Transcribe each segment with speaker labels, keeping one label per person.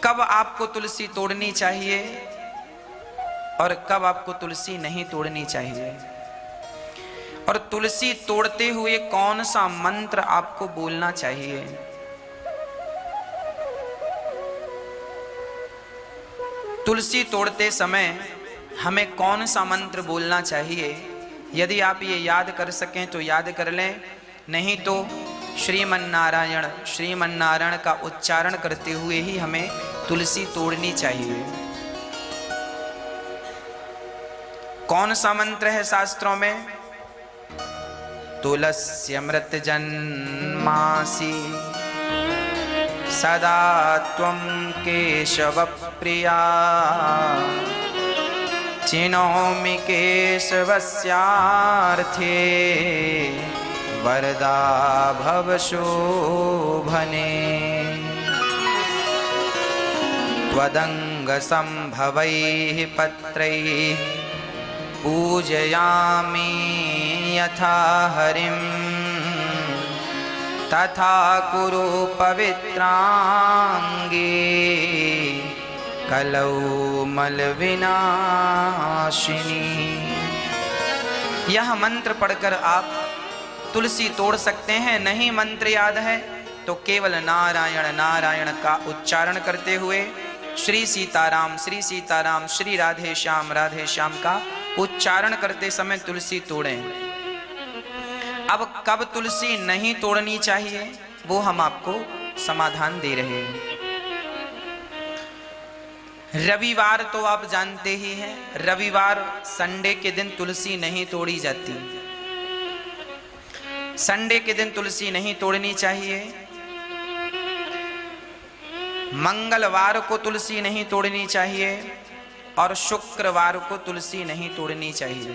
Speaker 1: कब आपको तुलसी तोड़नी चाहिए और कब आपको तुलसी नहीं तोड़नी चाहिए, और तुलसी तोड़ते हुए कौन सा मंत्र आपको बोलना चाहिए। तुलसी तोड़ते समय हमें कौन सा मंत्र बोलना चाहिए, यदि आप ये याद कर सकें तो याद कर लें, नहीं तो श्रीमन्नारायण श्रीमन्नारायण का उच्चारण करते हुए ही हमें तुलसी तोड़नी चाहिए। कौन सा मंत्र है शास्त्रों में? तुलस्यमृत जन्मासि सदा त्वं केशव प्रिया, चिनोमि केशवस्यार्थे वरदा भव शोभने। त्वदंग संभवैः पत्रैः पूजयामि यथा हरिं, तथा कुरु पवित्रांगे कलौ मलविनाशिनी। यह मंत्र पढ़कर आप तुलसी तोड़ सकते हैं। नहीं मंत्र याद है तो केवल नारायण नारायण का उच्चारण करते हुए श्री सीताराम श्री राधे श्याम का उच्चारण करते समय तुलसी तोड़ें। अब कब तुलसी नहीं तोड़नी चाहिए वो हम आपको समाधान दे रहे हैं। रविवार तो आप जानते ही हैं, रविवार संडे के दिन तुलसी नहीं तोड़ी जाती। संडे के दिन तुलसी नहीं तोड़नी चाहिए। मंगलवार को तुलसी नहीं तोड़नी चाहिए और शुक्रवार को तुलसी नहीं तोड़नी चाहिए।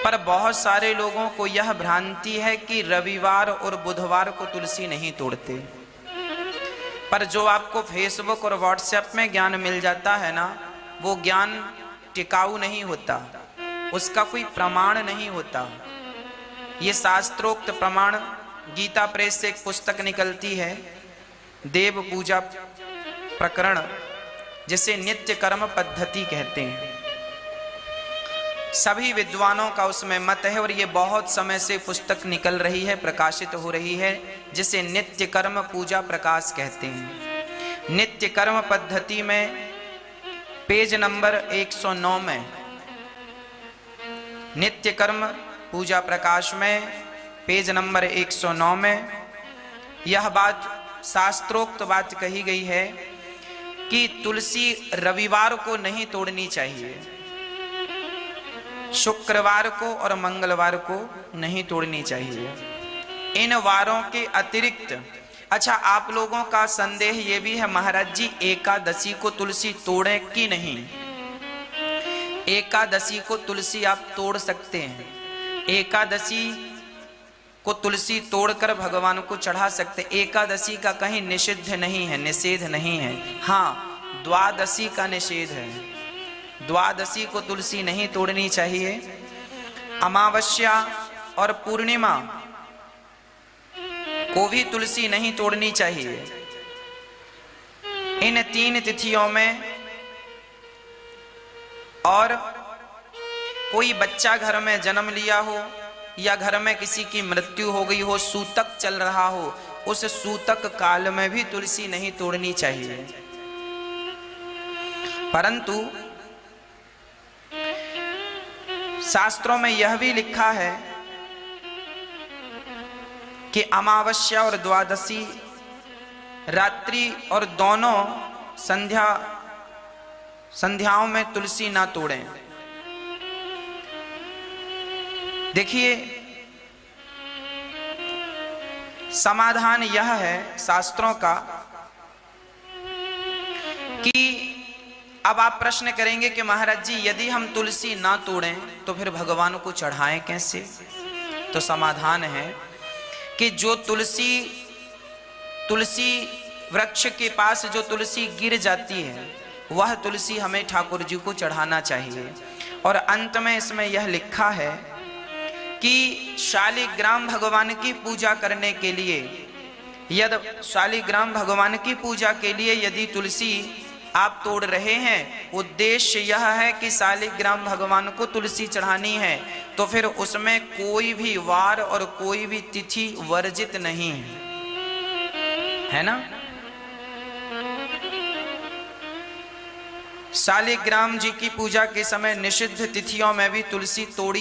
Speaker 1: पर बहुत सारे लोगों को यह भ्रांति है कि रविवार और बुधवार को तुलसी नहीं तोड़ते। पर जो आपको फेसबुक और व्हाट्सएप में ज्ञान मिल जाता है ना, वो ज्ञान टिकाऊ नहीं होता, उसका कोई प्रमाण नहीं होता। ये शास्त्रोक्त प्रमाण गीता प्रेस से एक पुस्तक निकलती है, देव पूजा प्रकरण, जिसे नित्य कर्म पद्धति कहते हैं। सभी विद्वानों का उसमें मत है और ये बहुत समय से पुस्तक निकल रही है, प्रकाशित हो रही है, जिसे नित्य कर्म पूजा प्रकाश कहते हैं। नित्य कर्म पद्धति में पेज नंबर 109 में, नित्य कर्म पूजा प्रकाश में पेज नंबर 109 में यह बात, शास्त्रोक्त बात कही गई है कि तुलसी रविवार को नहीं तोड़नी चाहिए, शुक्रवार को और मंगलवार को नहीं तोड़नी चाहिए। इन वारों के अतिरिक्त, अच्छा आप लोगों का संदेह ये भी है महाराज जी एकादशी को तुलसी तोड़ें कि नहीं। एकादशी को तुलसी आप तोड़ सकते हैं, एकादशी को तुलसी तोड़कर भगवान को चढ़ा सकते। एकादशी का कहीं निषिद्ध नहीं है, निषेध नहीं है। हाँ, द्वादशी का निषेध है, द्वादशी को तुलसी नहीं तोड़नी चाहिए। अमावस्या और पूर्णिमा को भी तुलसी नहीं तोड़नी चाहिए। इन 3 तिथियों में, और कोई बच्चा घर में जन्म लिया हो या घर में किसी की मृत्यु हो गई हो, सूतक चल रहा हो, उस सूतक काल में भी तुलसी नहीं तोड़नी चाहिए। परंतु शास्त्रों में यह भी लिखा है कि अमावस्या और द्वादशी रात्रि और दोनों संध्याओं में तुलसी ना तोड़ें। देखिए, समाधान यह है शास्त्रों का कि अब आप प्रश्न करेंगे कि महाराज जी यदि हम तुलसी ना तोड़ें तो फिर भगवान को चढ़ाएं कैसे? तो समाधान है कि जो तुलसी वृक्ष के पास जो तुलसी गिर जाती है वह तुलसी हमें ठाकुर जी को चढ़ाना चाहिए। और अंत में इसमें यह लिखा है कि शालिग्राम भगवान की पूजा करने के लिए यदि शालिग्राम भगवान की पूजा के लिए यदि तुलसी आप तोड़ रहे हैं, उद्देश्य यह है कि शालिग्राम भगवान को तुलसी चढ़ानी है, तो फिर उसमें कोई भी वार और कोई भी तिथि वर्जित नहीं है ना। शालिग्राम जी की पूजा के समय निषिद्ध तिथियों में भी तुलसी तोड़ी